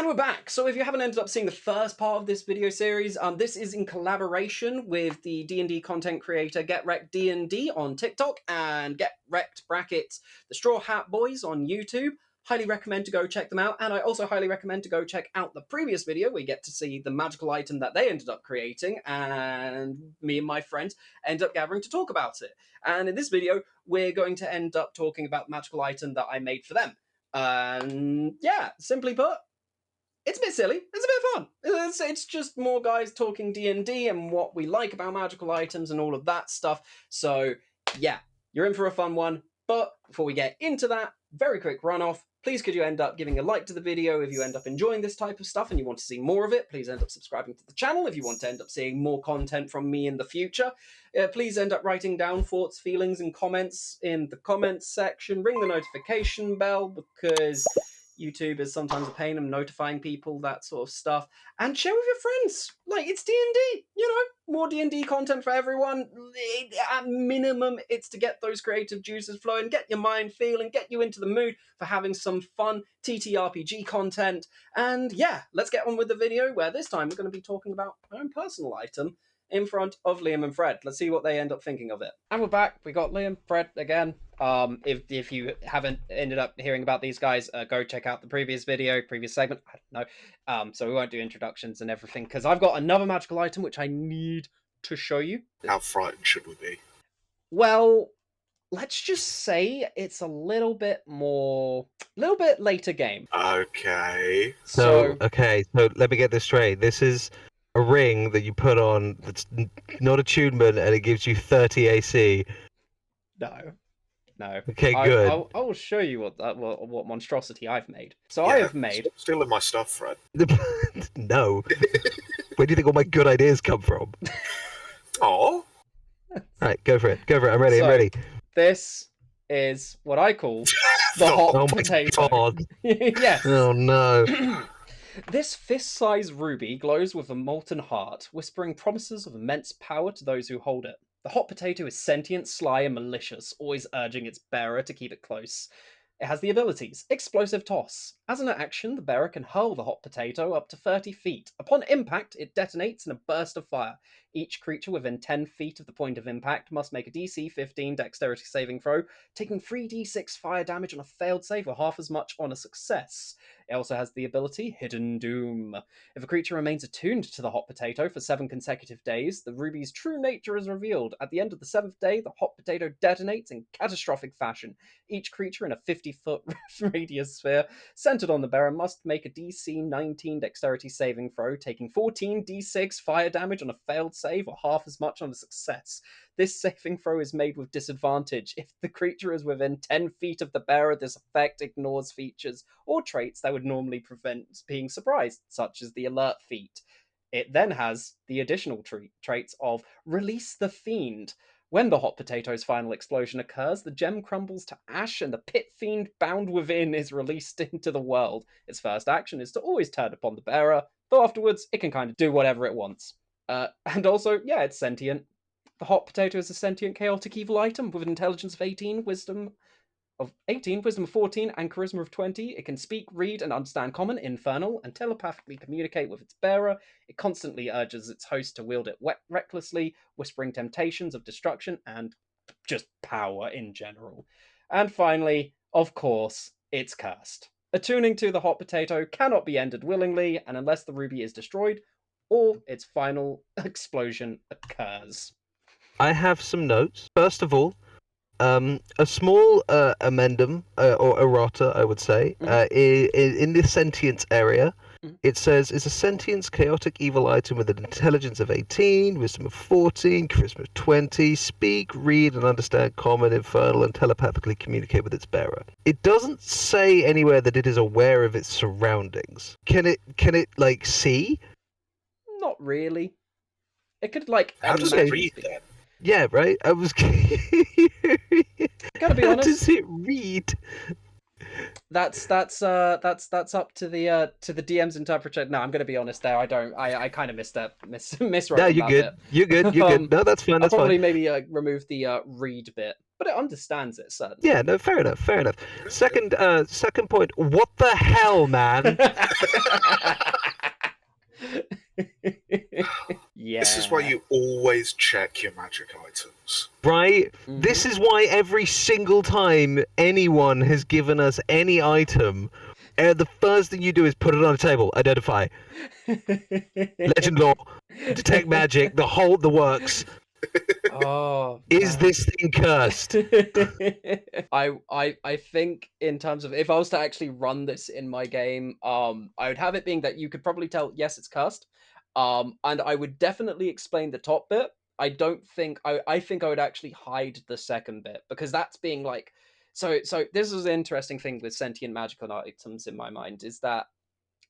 And we're back. So if you haven't ended up seeing the first part of this video series, this is in collaboration with the D&D content creator Get Wrekd D&D on TikTok and Get Wrekd brackets the Straw Hat Boys on YouTube. Highly recommend to go check them out, and I also highly recommend to go check out the previous video where you get to see the magical item that they ended up creating, and me and my friends end up gathering to talk about it. And in this video, we're going to end up talking about the magical item that I made for them. And yeah, simply put, it's a bit silly. It's a bit fun. It's just more guys talking D&D and what we like about magical items and all of that stuff. So yeah, you're in for a fun one. But before we get into that, very quick runoff. Please could you end up giving a like to the video if you end up enjoying this type of stuff and you want to see more of it. Please end up subscribing to the channel if you want to end up seeing more content from me in the future. Please end up writing down thoughts, feelings, and comments in the comments section. Ring the notification bell because YouTube is sometimes a pain in notifying people, that sort of stuff. And share with your friends. Like, it's D&D, you know, more D&D content for everyone. At minimum, it's to get those creative juices flowing, get your mind feeling, get you into the mood for having some fun TTRPG content. And yeah, let's get on with the video, where this time we're going to be talking about my own personal item in front of Liam and Fred. Let's see what they end up thinking of it. And we're back. We got Liam, Fred again. If you haven't ended up hearing about these guys, go check out the previous video, previous segment. I don't know. So we won't do introductions and everything because I've got another magical item which I need to show you. How frightened should we be? Well, let's just say it's a little bit later game. Okay. So let me get this straight. This is a ring that you put on that's not attunement and it gives you 30 AC. No. Okay, good. I will show you what monstrosity I've made. So yeah, I have made... Stealing my stuff, Fred. No. Where do you think all my good ideas come from? Oh. Right, go for it. I'm ready. This is what I call the hot potato. Oh my god. Yes. Oh no. This fist-sized ruby glows with a molten heart, whispering promises of immense power to those who hold it. The hot potato is sentient, sly, and malicious, always urging its bearer to keep it close. It has the abilities Explosive Toss. As an action, the bearer can hurl the hot potato up to 30 feet. Upon impact, it detonates in a burst of fire. Each creature within 10 feet of the point of impact must make a DC 15 dexterity saving throw, taking 3d6 fire damage on a failed save or half as much on a success. It also has the ability Hidden Doom. If a creature remains attuned to the hot potato for 7 consecutive days, the ruby's true nature is revealed. At the end of the 7th day, the hot potato detonates in catastrophic fashion. Each creature in a 50-foot radius sphere centered on the bearer must make a DC 19 dexterity saving throw, taking 14 d6 fire damage on a failed save or half as much on a success. This saving throw is made with disadvantage. If the creature is within 10 feet of the bearer, this effect ignores features or traits that would normally prevent being surprised, such as the alert feat. It then has the additional traits of Release the Fiend. When the hot potato's final explosion occurs, the gem crumbles to ash and the pit fiend bound within is released into the world. Its first action is to always turn upon the bearer, though afterwards it can kind of do whatever it wants. And also, yeah, it's sentient. The hot potato is a sentient chaotic evil item with an intelligence of 18, wisdom of 14, and charisma of 20. It can speak, read, and understand common, infernal, and telepathically communicate with its bearer. It constantly urges its host to wield it recklessly, whispering temptations of destruction and just power in general. And finally, of course, it's cursed. Attuning to the hot potato cannot be ended willingly, and unless the ruby is destroyed, or its final explosion occurs. I have some notes. First of all, a small amendum, or errata, I would say, in the sentience area. It says, it's a sentience chaotic evil item with an intelligence of 18, wisdom of 14, charisma of 20, speak, read, and understand common, infernal, and telepathically communicate with its bearer. It doesn't say anywhere that it is aware of its surroundings. Can it like, see? Not really. It could, like... How does it read, then? Yeah, right? I was... Gotta be honest. How does it read? That's up to the DM's interpretation. No, I'm gonna be honest there. I kind of miswrote. No, you're good. You're good. No, that's fine. I'll probably maybe remove the read bit, but it understands it, certainly. Yeah, no, fair enough. Second point. What the hell, man? is why you always check your magic items. Right? This is why every single time anyone has given us any item, the first thing you do is put it on a table, identify, legend lore, detect magic, the works. Oh, is this thing cursed? I think in terms of if I was to actually run this in my game, I would have it being that you could probably tell yes it's cursed, and I would definitely explain the top bit. I don't think I think I would actually hide the second bit because that's being like so this is an interesting thing with sentient magical items in my mind is that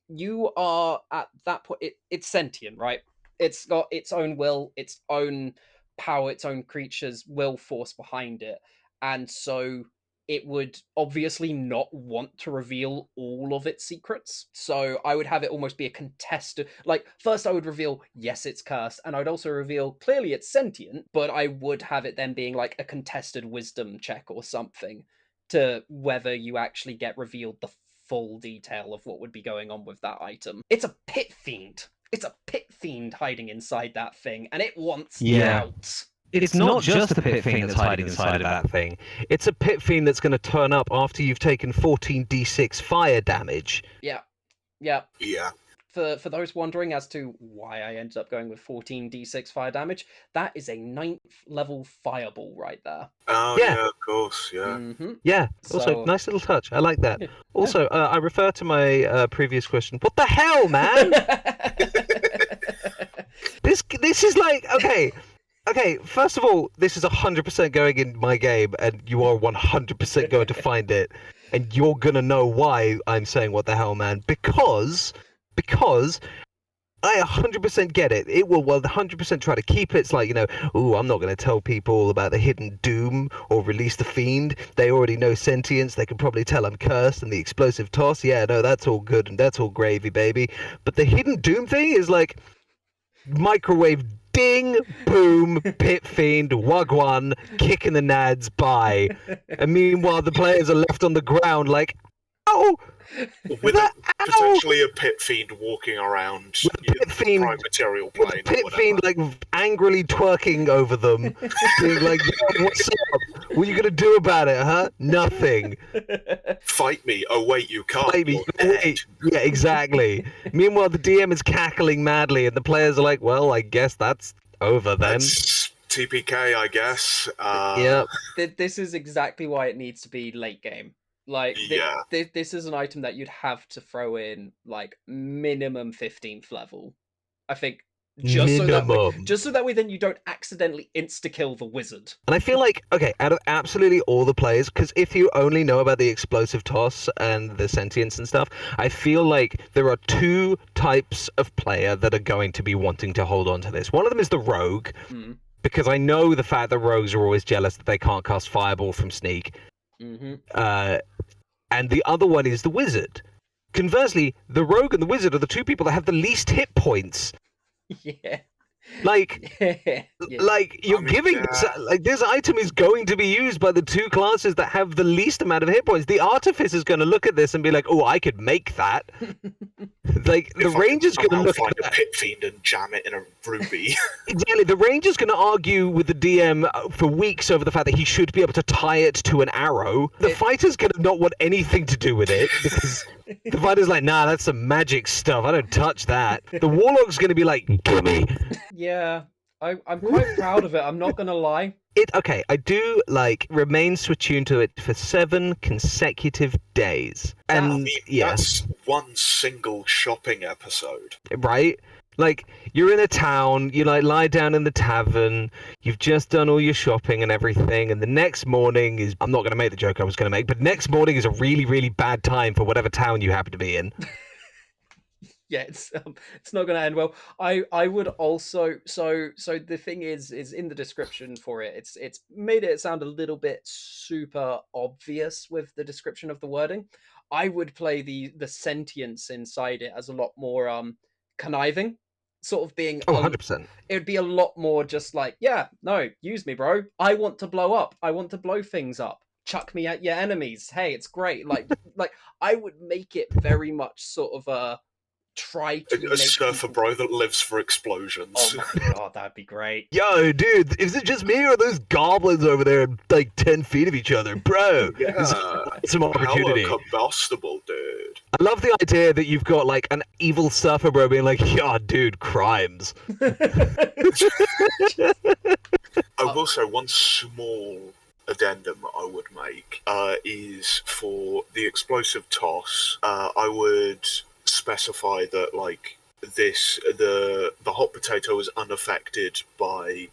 you are at that point it's sentient, right? It's got its own will, its own power, its own creature's will force behind it, and so it would obviously not want to reveal all of its secrets. So I would have it almost be a contested, like first I would reveal yes it's cursed, and I'd also reveal clearly it's sentient, but I would have it then being like a contested wisdom check or something to whether you actually get revealed the full detail of what would be going on with that item. It's a pit fiend. It's a pit fiend hiding inside that thing, and it wants out. It's not just a pit fiend that's hiding inside of that thing. It's a pit fiend that's going to turn up after you've taken 14d6 fire damage. Yeah. Yeah. For those wondering as to why I ended up going with 14d6 fire damage, that is a 9th level fireball right there. Oh, yeah, of course, yeah. Mm-hmm. Yeah, also, So- nice little touch. I like that. Yeah. Also, I refer to my previous question. What the hell, man? This is like, okay, first of all, this is 100% going in my game, and you are 100% going to find it, and you're going to know why I'm saying what the hell, man, because I 100% get it. It will 100% try to keep it. It's like, ooh, I'm not going to tell people about the hidden doom or release the fiend. They already know sentience. They can probably tell I'm cursed and the explosive toss. Yeah, no, that's all good and that's all gravy, baby. But the hidden doom thing is like microwave ding, boom, pit fiend, wagwan, kicking the nads by. And meanwhile, the players are left on the ground like, ow! With potentially a pit fiend walking around the prime material plane. Pit fiend like angrily twerking over them, being like, "Yo, what's up? What are you gonna do about it, huh? Nothing. Fight me. Oh wait, you can't. Fight me. Wait. Yeah, exactly. Meanwhile, the DM is cackling madly, and the players are like, "Well, I guess that's over then." That's TPK, I guess. Yep. This is exactly why it needs to be late game. Like, this is an item that you'd have to throw in, like, minimum 15th level. I think, just so that way then you don't accidentally insta-kill the wizard. And I feel like, okay, out of absolutely all the players, because if you only know about the explosive toss and the sentience and stuff, I feel like there are two types of player that are going to be wanting to hold on to this. One of them is the rogue, because I know the fact that rogues are always jealous that they can't cast fireball from sneak. And the other one is the wizard. Conversely, the rogue and the wizard are the two people that have the least hit points. Yeah. Like, you're giving this item is going to be used by the two classes that have the least amount of hit points. The artificer is going to look at this and be like, "Oh, I could make that." Like the ranger's going to look at a pit fiend and jam it in a ruby. Exactly. The ranger's going to argue with the DM for weeks over the fact that he should be able to tie it to an arrow. The fighter's going to not want anything to do with it because the fighter's like, "Nah, that's some magic stuff. I don't touch that." The warlock's going to be like, "Gimme." Yeah, I'm quite proud of it. I'm not gonna lie. I do remains attuned to it for 7 consecutive days, and that's one single shopping episode, right? Like, you're in a town, you lie down in the tavern, you've just done all your shopping and everything, and the next morning is, I'm not going to make the joke I was going to make, but next morning is a really, really bad time for whatever town you happen to be in. Yeah, it's not going to end well. I would also so the thing is in the description for it. It's made it sound a little bit super obvious with the description of the wording. I would play the sentience inside it as a lot more conniving, sort of being 100%. It would be a lot more just like, yeah, no, use me, bro. I want to blow up. I want to blow things up. Chuck me at your enemies. Hey, it's great. Like I would make it very much sort of try to A make surfer people... bro that lives for explosions. Oh my god, that'd be great. Yo, dude, is it just me or are those goblins over there like 10 feet of each other? Bro, Yeah, this is some opportunity. hella combustible, dude. I love the idea that you've got like an evil surfer bro being like, yeah, dude, crimes. I will say one small addendum I would make is for the explosive toss. I would specify that like the hot potato is unaffected by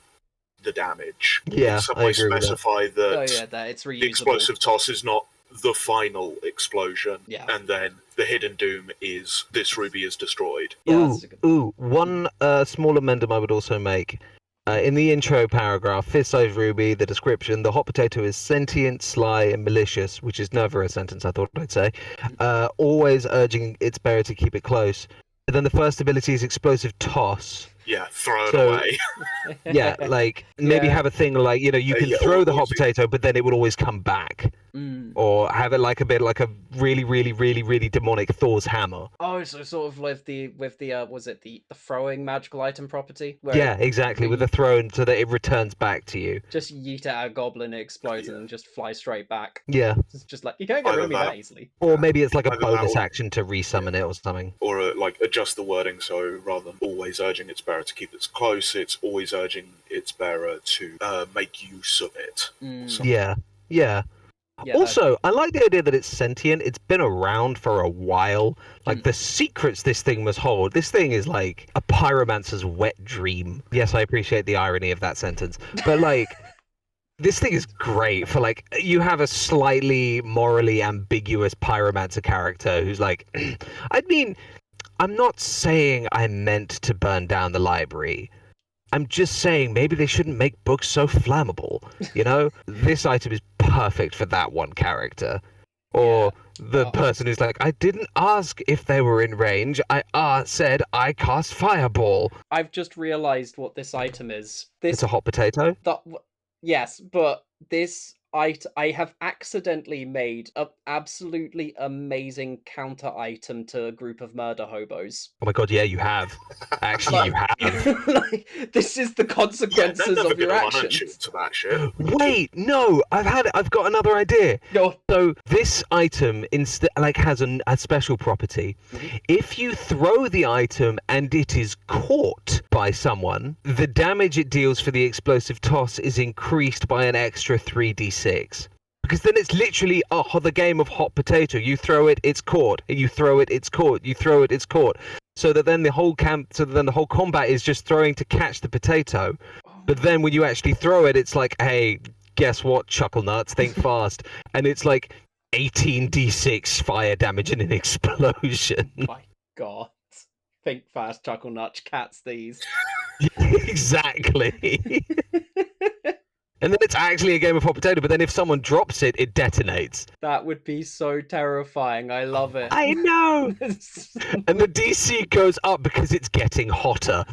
the damage. Yeah, In some I way agree with that. specify that, Oh yeah, that it's reusable. the explosive toss is not the final explosion, Yeah. and then the hidden doom is this ruby is destroyed. Yeah, that's a good... One small amendment I would also make. In the intro paragraph, fist-sized ruby, the description, the hot potato is sentient, sly, and malicious, which is never a sentence I thought I'd say, always urging its bearer to keep it close. But then the first ability is explosive toss. Yeah, throw it away. Yeah, like maybe have a thing like, you can throw the hot potato, but then it would always come back. Or have it like a bit like a really, really, really, really demonic Thor's hammer. Oh, so sort of with the was it the throwing magical item property? Where Yeah, exactly, with the thrown so that it returns back to you. Just yeet it at a goblin, it explodes, and then just fly straight back. Yeah. It's just like, you can't get rid of me that easily. Or maybe it's like a Either bonus action to resummon it or something. Or like adjust the wording so rather than always urging its bearer to keep it close, it's always urging its bearer to make use of it. Yeah. Also, I like the idea that it's sentient. It's been around for a while. Like, the secrets this thing must hold. This thing is like a pyromancer's wet dream. Yes, I appreciate the irony of that sentence. But, like, this thing is great for, like, you have a slightly morally ambiguous pyromancer character who's like, I mean, I'm not saying I meant to burn down the library. I'm just saying maybe they shouldn't make books so flammable, This item is perfect for that one character. Or the person who's like, I didn't ask if they were in range. I said I cast Fireball. I've just realised what this item is. It's a hot potato? Yes, but this I have accidentally made an absolutely amazing counter item to a group of murder hobos. Oh my god, yeah, you have. Actually, you have. Like, this is the consequences of your actions. To that shit. Wait, no, I've got another idea. Go. So this item has a special property. Mm-hmm. If you throw the item and it is caught by someone, the damage it deals for the explosive toss is increased by an extra 3d6. Because then it's literally the game of hot potato. You throw it, it's caught. You throw it, it's caught. You throw it, it's caught. So that then the whole combat is just throwing to catch the potato. But then when you actually throw it, it's like, hey, guess what, chuckle nuts, think fast. And it's like 18d6 fire damage in an explosion. My god. Think fast, chuckle nuts, cats these. Exactly. And then it's actually a game of hot potato, but then if someone drops it, it detonates. That would be so terrifying. I love it. I know! And the DC goes up because it's getting hotter.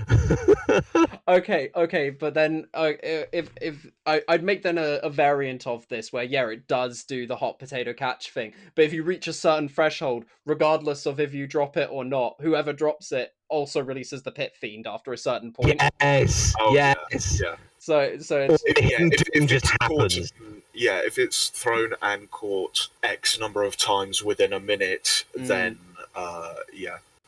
Okay, but then if I'd make then a variant of this where, it does do the hot potato catch thing, but if you reach a certain threshold, regardless of if you drop it or not, whoever drops it also releases the pit fiend after a certain point. Yes, yes. Yeah. So it's It just happens. If it's thrown and caught X number of times within a minute, then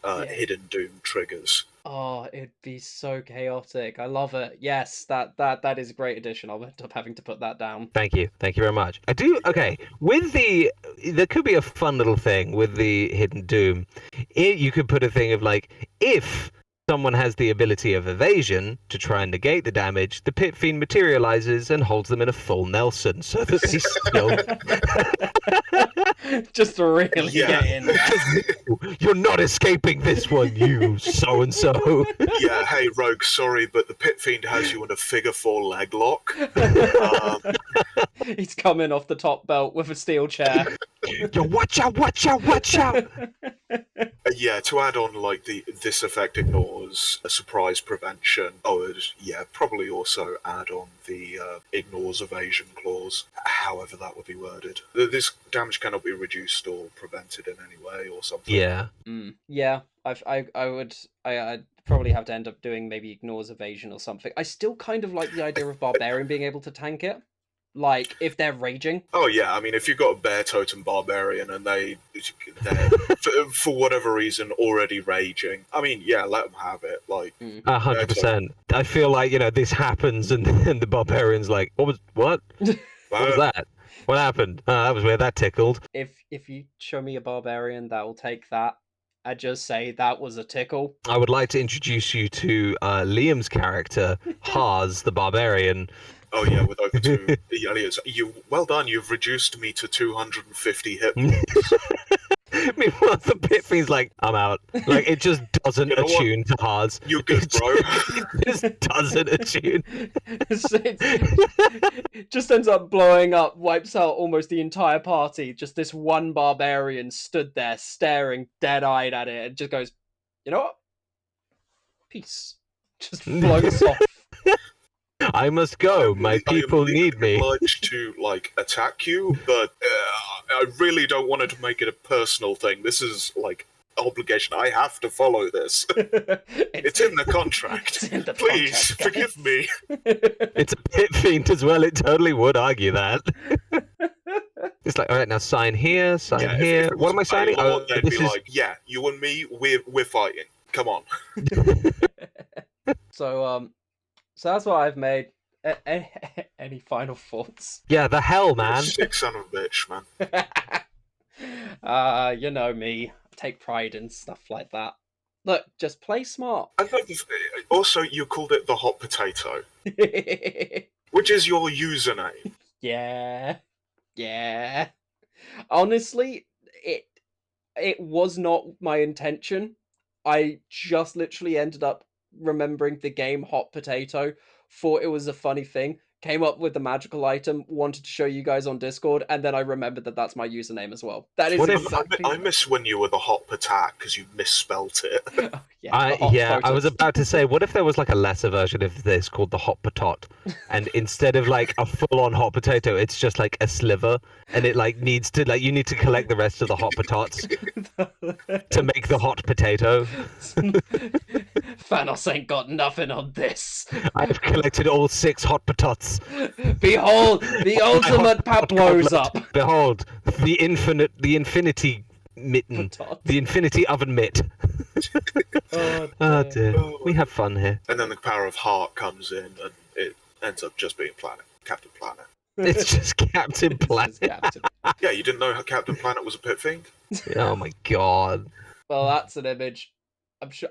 hidden doom triggers. Oh, it'd be so chaotic. I love it. Yes, that is a great addition. I'll end up having to put that down. Thank you very much. I do. Okay, there could be a fun little thing with the hidden doom. You could put a thing of like, if someone has the ability of evasion to try and negate the damage, the pit fiend materializes and holds them in a full Nelson so that they still... Just to really get in there. You're not escaping this one, you so-and-so. Yeah, hey, Rogue, sorry, but the pit fiend has you in a figure 4 leg lock. He's coming off the top belt with a steel chair. Yo, watch out, watch out, watch out! Yeah, to add on like this effect ignores a surprise prevention. I would probably also add on the ignores evasion clause. However, that would be worded. This damage cannot be reduced or prevented in any way or something. Yeah. Yeah, I'd probably have to end up doing maybe ignores evasion or something. I still kind of like the idea of barbarian being able to tank it. Like, if they're raging. Oh yeah, I mean, if you've got a bear totem barbarian and they're for whatever reason already raging, I mean, yeah, let them have it. Like 100%. I feel like this happens, and then the barbarian's like, "What? What was that? What happened? That was weird. That tickled." If you show me a barbarian that will take that, I just say that was a tickle. I would like to introduce you to Liam's character, Haz, the barbarian. Oh yeah, with over 2 aliens. Well done. You've reduced me to 250 hit points. Meanwhile, the pit fiend's like, "I'm out." Like, it just doesn't attune to Haz. You're good, bro. It just doesn't attune. It just ends up blowing up, wipes out almost the entire party. Just this one barbarian stood there staring dead-eyed at it and just goes, "You know what? Peace." Just floats off. I must go. My people need me. I'm obliged to attack you, but I really don't want to make it a personal thing. This is obligation. I have to follow this. It's in the contract. It's in the Please contract, forgive me. It's a pit fiend as well. It totally would argue that. It's like, all right, now sign here, sign here. What am I signing? They'd be like, yeah, you and me, we're fighting. Come on. So that's what I've made. Any final thoughts? Yeah, the hell, man. Sick son of a bitch, man. You know me. I take pride in stuff like that. Look, just play smart. Also, you called it the hot potato, which is your username. Yeah. Honestly, it was not my intention. I just literally ended up remembering the game Hot Potato, thought it was a funny thing, came up with the magical item, wanted to show you guys on Discord, and then I remembered that that's my username as well. That is exactly... I miss when you were the hot potat because you misspelt it. I was about to say, what if there was a lesser version of this called the hot potot, and instead of a full-on hot potato, it's just a sliver, and it needs to you need to collect the rest of the hot potats to make the hot potato. Thanos ain't got nothing on this. I've collected all 6 hot potats. Behold, the ultimate pop blows up. Behold, the infinity mitten, the infinity oven mitt. Oh dear. We have fun here. And then the power of heart comes in, and it ends up just being Captain Planet. It's just Captain Planet. Yeah, you didn't know how Captain Planet was a pit fiend? Oh my god. Well, that's an image.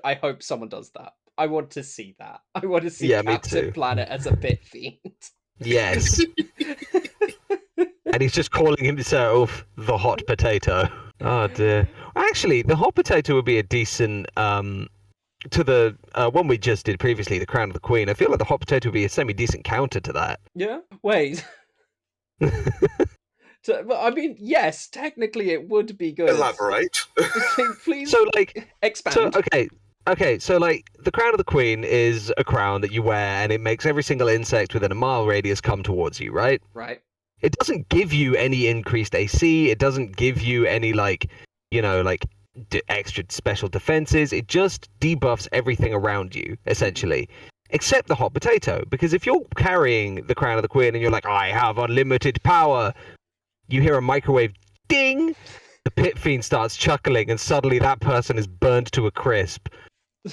I hope someone does that. I want to see that. I want to see Captain Planet as a pit fiend. Yes. And he's just calling himself the hot potato. Oh dear. Actually, the hot potato would be a decent to the one we just did previously, the Crown of the Queen. I feel like the hot potato would be a semi-decent counter to that. Yeah? Wait. I mean, yes, technically it would be good. Elaborate. Please expand. So, okay, so the Crown of the Queen is a crown that you wear, and it makes every single insect within a mile radius come towards you, right? Right. It doesn't give you any increased AC. It doesn't give you any extra special defenses. It just debuffs everything around you, essentially. Except the hot potato, because if you're carrying the Crown of the Queen and you're like, I have unlimited power, you hear a microwave ding, the pit fiend starts chuckling, and suddenly that person is burned to a crisp.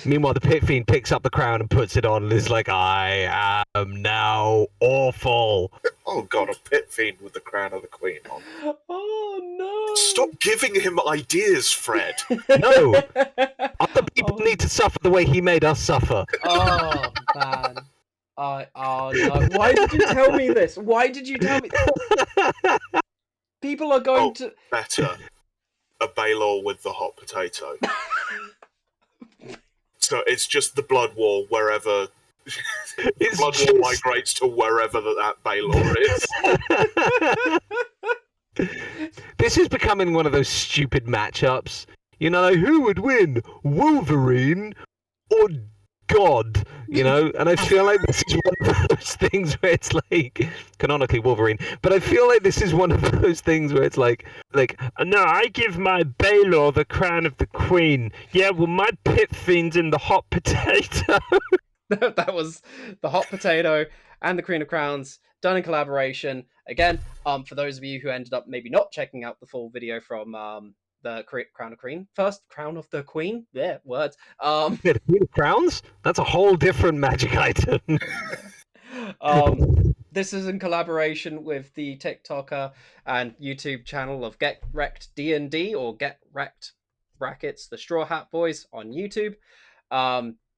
Meanwhile, the pit fiend picks up the crown and puts it on and is like, I am now awful. Oh god, a pit fiend with the Crown of the Queen on. Oh no! Stop giving him ideas, Fred. No! Other people need to suffer the way he made us suffer. Oh man. Oh no. Why did you tell me this? Why did you tell me? People are going to... Better. A Baylor with the hot potato. So it's just the blood wall wherever... the blood wall migrates to wherever that Baylor is. This is becoming one of those stupid matchups. You know, like, who would win, Wolverine or God? You know, and I feel like this is one of those things where it's like, canonically Wolverine, but I feel like this is one of those things where it's like, no, I give my Baylor the crown of the Queen. Yeah, well, my Pit Fiend's in the hot potato. That was the hot potato and the Queen of Crowns done in collaboration. Again, for those of you who ended up maybe not checking out the full video from the Crown of Queen, first Crown of the Queen, yeah, words. Yeah, the Queen of Crowns? That's a whole different magic item. This is in collaboration with the TikToker and YouTube channel of Get Wrekd D&D, or Get Wrekd brackets the Straw Hat Boys on YouTube.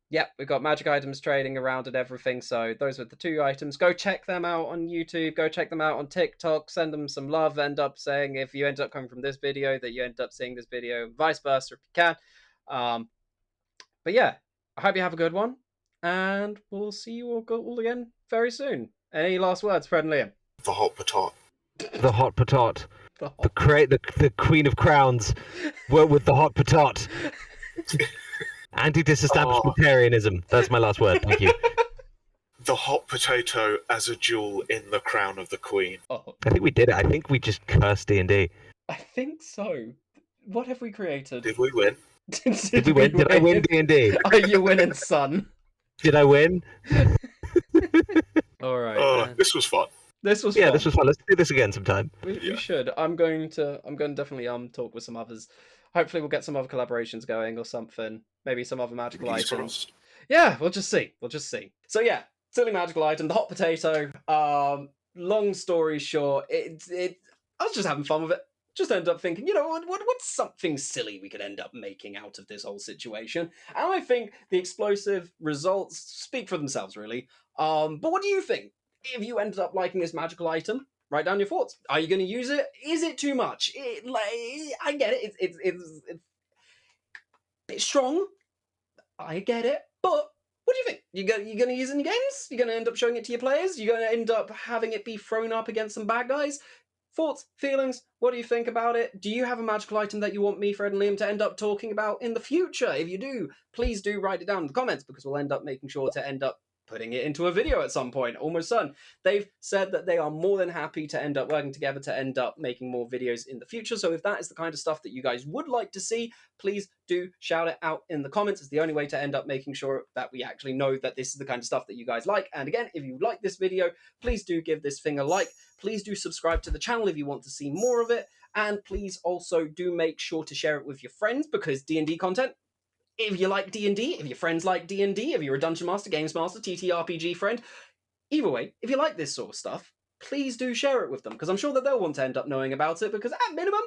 Yep, we've got magic items trading around and everything, so those are the two items. Go check them out on YouTube, go check them out on TikTok, send them some love, end up saying if you end up coming from this video that you end up seeing this video, vice versa if you can. But yeah, I hope you have a good one, and we'll see you all again very soon. Any last words, Fred and Liam? The hot potot. The hot potot. The Queen of Crowns. Work with the hot potot. Anti-disestablishmentarianism. That's my last word. Thank you. The hot potato as a jewel in the crown of the Queen. Oh, I think we did it. I think we just cursed D&D. I think so. What have we created? Did we win? Did we win? Did I win D&D? Are you winning, son? Did I win? All right. This was fun. This was fun. Yeah, this was fun. Let's do this again sometime. We should. I'm going to definitely talk with some others. Hopefully we'll get some other collaborations going or something. Maybe some other magical items. Yeah, we'll just see. So yeah, silly magical item, the hot potato. Long story short, I was just having fun with it. Just ended up thinking, what's something silly we could end up making out of this whole situation? And I think the explosive results speak for themselves, really. But what do you think? If you ended up liking this magical item, write down your thoughts. Are you going to use it? Is it too much? I get it. It's a bit strong. I get it. But what do you think? You're going to use it in your games? You're going to end up showing it to your players? You're going to end up having it be thrown up against some bad guys? Thoughts, feelings, what do you think about it? Do you have a magical item that you want me, Fred and Liam, to end up talking about in the future? If you do, please do write it down in the comments, because we'll end up making sure to end up putting it into a video at some point. Almost certain. They've said that they are more than happy to end up working together to end up making more videos in the future. So if that is the kind of stuff that you guys would like to see, please do shout it out in the comments. It's the only way to end up making sure that we actually know that this is the kind of stuff that you guys like. And again, if you like this video, please do give this thing a like. Please do subscribe to the channel if you want to see more of it. And please also do make sure to share it with your friends, because D&D content, if you like D&D, if your friends like D&D, if you're a Dungeon Master, Games Master, TTRPG friend, either way, if you like this sort of stuff, please do share it with them, because I'm sure that they'll want to end up knowing about it, because at minimum,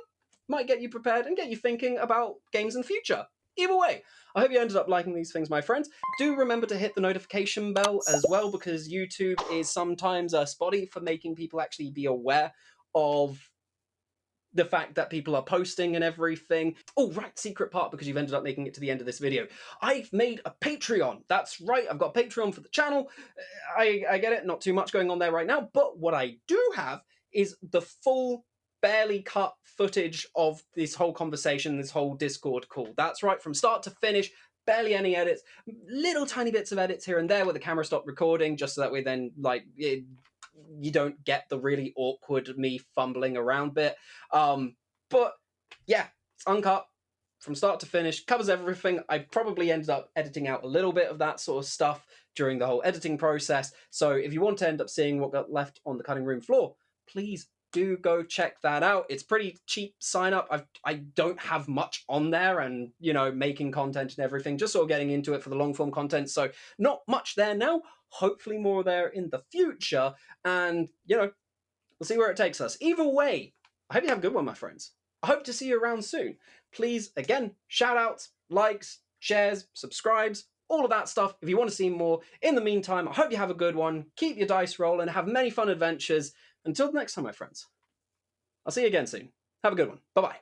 might get you prepared and get you thinking about games in the future. Either way, I hope you ended up liking these things, my friends. Do remember to hit the notification bell as well, because YouTube is sometimes spotty for making people actually be aware of the fact that people are posting and everything. Oh, right, secret part, because you've ended up making it to the end of this video. I've made a Patreon. That's right, I've got a Patreon for the channel. I get it, not too much going on there right now, but what I do have is the full, barely cut footage of this whole conversation, this whole Discord call. That's right, from start to finish, barely any edits, little tiny bits of edits here and there where the camera stopped recording, just so that way then, you don't get the really awkward me fumbling around bit. But yeah, it's uncut from start to finish, covers everything. I probably ended up editing out a little bit of that sort of stuff during the whole editing process. So if you want to end up seeing what got left on the cutting room floor, please do go check that out. It's pretty cheap sign up. I don't have much on there, and making content and everything, just sort of getting into it for the long form content. So not much there now. Hopefully more there in the future, and we'll see where it takes us. Either way, I hope you have a good one, my friends. I hope to see you around soon. Please, again, shout outs, likes, shares, subscribes, all of that stuff if you want to see more. In the meantime, I hope you have a good one. Keep your dice rolling, have many fun adventures. Until next time, my friends, I'll see you again soon. Have a good one. Bye-bye.